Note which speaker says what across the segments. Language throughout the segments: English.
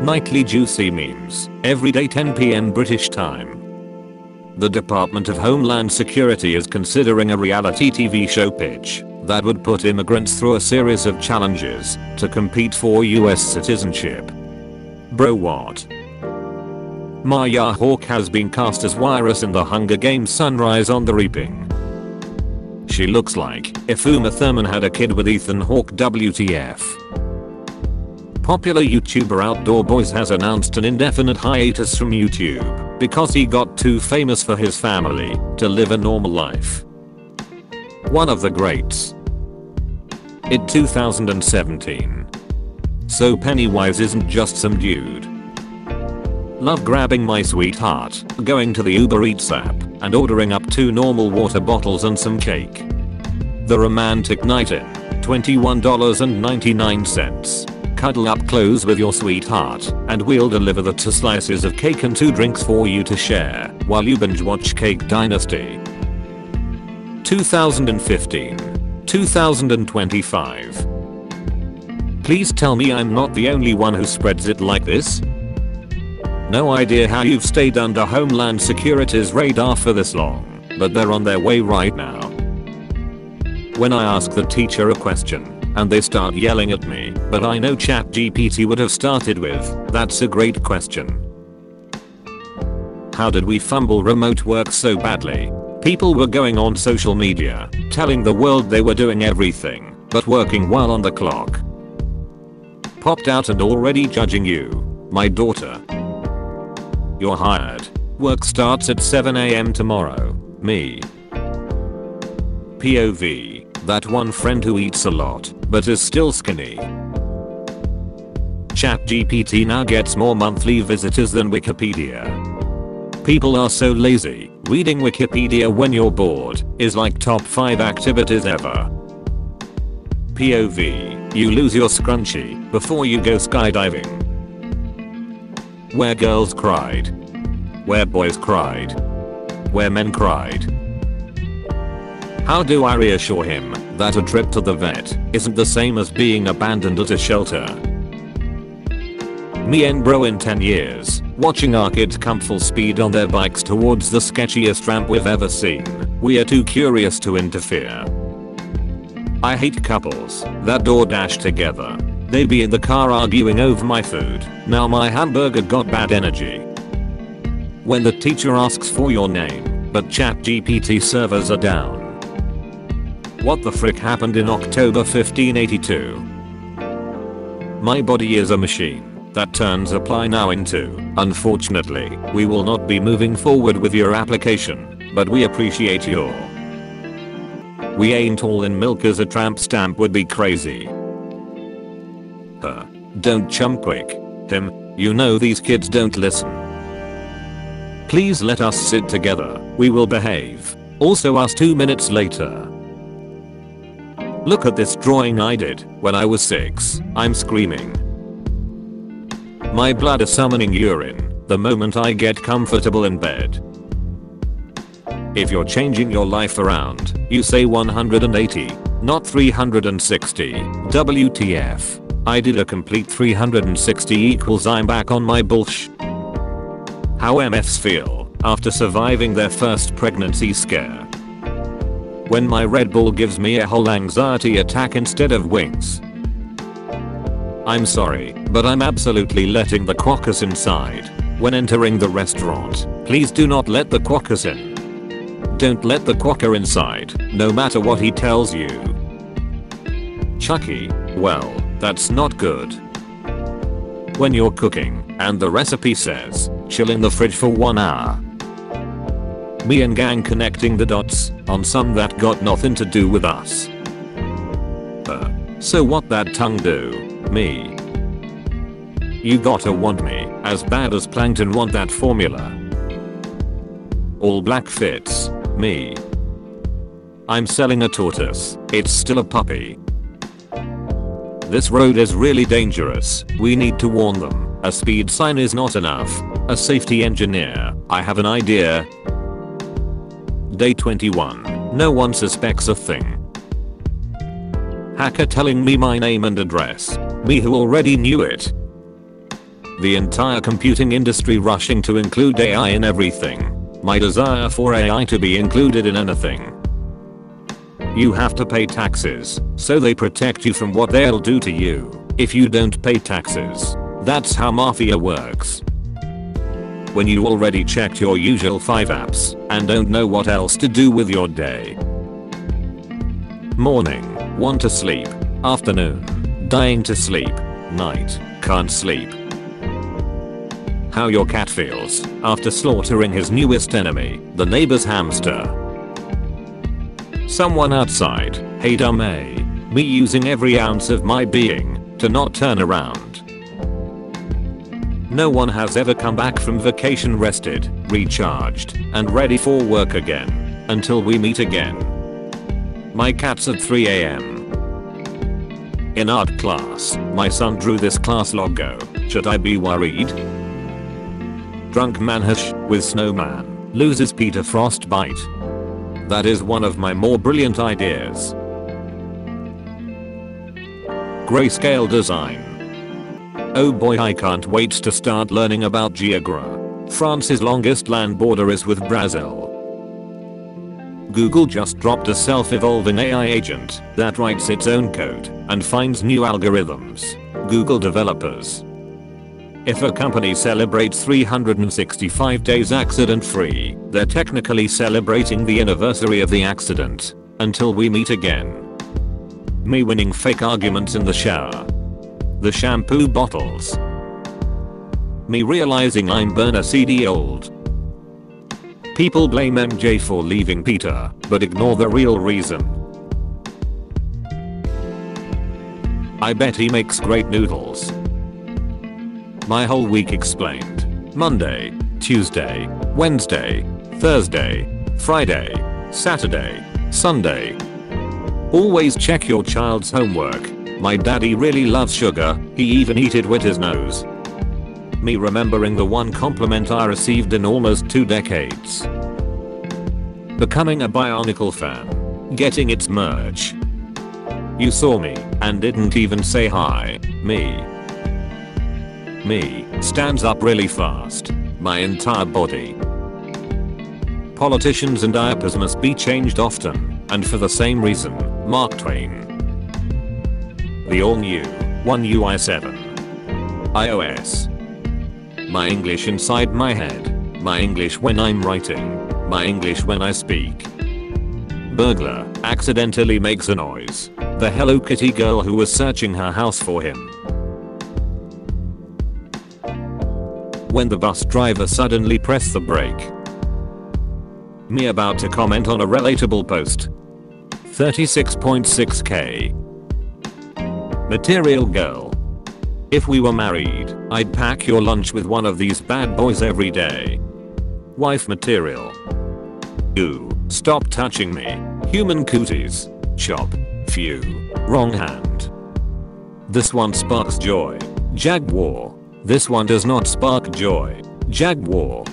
Speaker 1: Nightly juicy memes, every day 10 PM British time. The Department of Homeland Security is considering a reality TV show pitch that would put immigrants through a series of challenges to compete for US citizenship. Bro, what? Maya Hawke has been cast as Virus in the Hunger Games Sunrise on the Reaping. She looks like if Uma Thurman had a kid with Ethan Hawke. WTF. Popular YouTuber Outdoor Boys has announced an indefinite hiatus from YouTube because he got too famous for his family to live a normal life. One of the greats. In 2017. So Pennywise isn't just some dude. Love grabbing my sweetheart, going to the Uber Eats app, and ordering up 2 normal water bottles and some cake. The romantic night in, $21.99. Cuddle up close with your sweetheart, and we'll deliver the 2 slices of cake and 2 drinks for you to share while you binge watch Cake Dynasty. 2015. 2025. Please tell me I'm not the only one who spreads it like this. No idea how you've stayed under Homeland Security's radar for this long, but they're on their way right now. When I ask the teacher a question, and they start yelling at me, but I know ChatGPT would have started with, "That's a great question." How did we fumble remote work so badly? People were going on social media, telling the world they were doing everything, but working while on the clock. Popped out and already judging you, my daughter. You're hired. Work starts at 7 AM tomorrow. Me. POV. That one friend who eats a lot, but is still skinny. ChatGPT now gets more monthly visitors than Wikipedia. People are so lazy, reading Wikipedia when you're bored is like top 5 activities ever. POV. You lose your scrunchie before you go skydiving. Where girls cried. Where boys cried. Where men cried. How do I reassure him that a trip to the vet isn't the same as being abandoned at a shelter? Me and bro in 10 years, watching our kids come full speed on their bikes towards the sketchiest ramp we've ever seen. We are too curious to interfere. I hate couples that DoorDash together. They be in the car arguing over my food. Now my hamburger got bad energy. When the teacher asks for your name, but ChatGPT servers are down. What the frick happened in October 1582? My body is a machine that turns apply now into. Unfortunately, we will not be moving forward with your application, but we appreciate your. We ain't all in milk as a tramp stamp would be crazy. Don't chump quick. Tim, you know these kids don't listen. Please let us sit together, we will behave. Also us 2 minutes later. Look at this drawing I did when I was 6, I'm screaming. My bladder summoning urine the moment I get comfortable in bed. If you're changing your life around, you say 180, not 360. WTF. I did a complete 360 equals I'm back on my bullsh. How MFs feel after surviving their first pregnancy scare. When my Red Bull gives me a whole anxiety attack instead of wings. I'm sorry, but I'm absolutely letting the quokkas inside. When entering the restaurant, please do not let the quokkas in. Don't let the quokka inside, no matter what he tells you. Chucky, well, that's not good. When you're cooking, and the recipe says, chill in the fridge for 1 hour. Me and gang connecting the dots on some that got nothing to do with us. So what that tongue do? Me. You gotta want me as bad as Plankton want that formula. All black fits. Me. I'm selling a tortoise. It's still a puppy. This road is really dangerous. We need to warn them. A speed sign is not enough. A safety engineer. I have an idea. Day 21. No one suspects a thing. Hacker telling me my name and address. Me who already knew it. The entire computing industry rushing to include AI in everything. My desire for AI to be included in anything. You have to pay taxes, so they protect you from what they'll do to you if you don't pay taxes. That's how mafia works. When you already checked your usual 5 apps and don't know what else to do with your day. Morning, want to sleep. Afternoon, dying to sleep. Night, can't sleep. How your cat feels after slaughtering his newest enemy, the neighbor's hamster. Someone outside, hey dumb A. Me using every ounce of my being to not turn around. No one has ever come back from vacation rested, recharged, and ready for work again. Until we meet again. My cat's at 3 AM. In art class, my son drew this class logo. Should I be worried? Drunk man hush with snowman loses Peter frostbite. That is one of my more brilliant ideas. Grayscale design. Oh boy, I can't wait to start learning about Geogra. France's longest land border is with Brazil. Google just dropped a self-evolving AI agent that writes its own code and finds new algorithms. Google developers. If a company celebrates 365 days accident-free, they're technically celebrating the anniversary of the accident. Until we meet again. Me winning fake arguments in the shower. The shampoo bottles. Me realizing I'm burner CD old. People blame MJ for leaving Peter, but ignore the real reason. I bet he makes great noodles. My whole week explained. Monday, Tuesday, Wednesday, Thursday, Friday, Saturday, Sunday. Always check your child's homework. My daddy really loves sugar, he even eat it with his nose. Me remembering the one compliment I received in almost 2 decades. Becoming a Bionicle fan. Getting its merch. You saw me and didn't even say hi. Me stands up really fast. My entire body. Politicians and diapers must be changed often, and for the same reason. Mark Twain. The all-new One UI 7. iOS. My English inside my head. My English when I'm writing. My English when I speak. Burglar accidentally makes a noise. The Hello Kitty girl who was searching her house for him. When the bus driver suddenly pressed the brake. Me about to comment on a relatable post. 36.6k. Material girl. If we were married, I'd pack your lunch with one of these bad boys every day. Wife material. Ooh, stop touching me. Human cooties. Chop. Phew. Wrong hand. This one sparks joy. Jaguar. This one does not spark joy. Jaguar.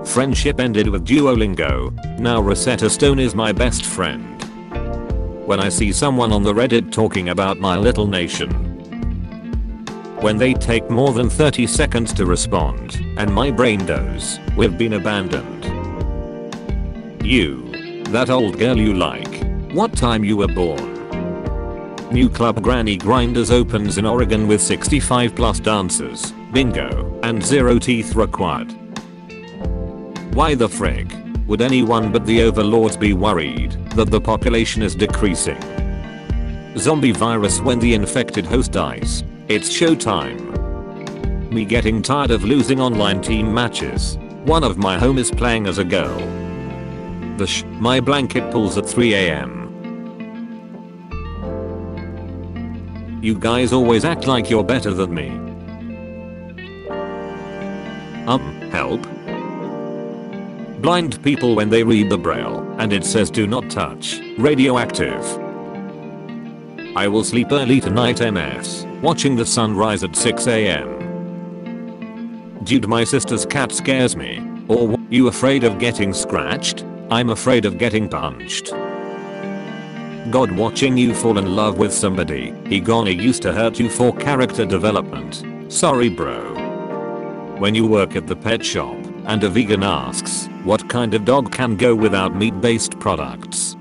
Speaker 1: Friendship ended with Duolingo. Now Rosetta Stone is my best friend. When I see someone on the Reddit talking about my little nation. When they take more than 30 seconds to respond, and my brain goes, we've been abandoned. You. That old girl you like. What time you were born? New club Granny Grinders opens in Oregon with 65 plus dancers, bingo, and 0 teeth required. Why the frig would anyone but the overlords be worried that the population is decreasing? Zombie virus when the infected host dies. It's showtime. Me getting tired of losing online team matches. One of my home is playing as a girl. My blanket pulls at 3 AM. You guys always act like you're better than me. Help? Blind people when they read the braille and it says do not touch, radioactive. I will sleep early tonight MFs, watching the sun rise at 6 AM. Dude, my sister's cat scares me. Or you afraid of getting scratched? I'm afraid of getting punched. God, watching you fall in love with somebody he gonna used to hurt you for character development. Sorry bro. When you work at the pet shop and a vegan asks what kind of dog can go without meat-based products.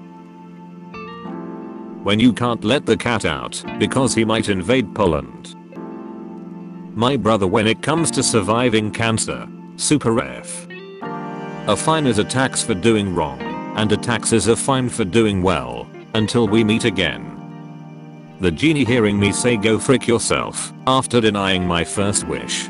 Speaker 1: When you can't let the cat out because he might invade Poland. My brother, when it comes to surviving cancer, super F. A fine is a tax for doing wrong, and a tax is a fine for doing well, until we meet again. The genie hearing me say go frick yourself after denying my first wish.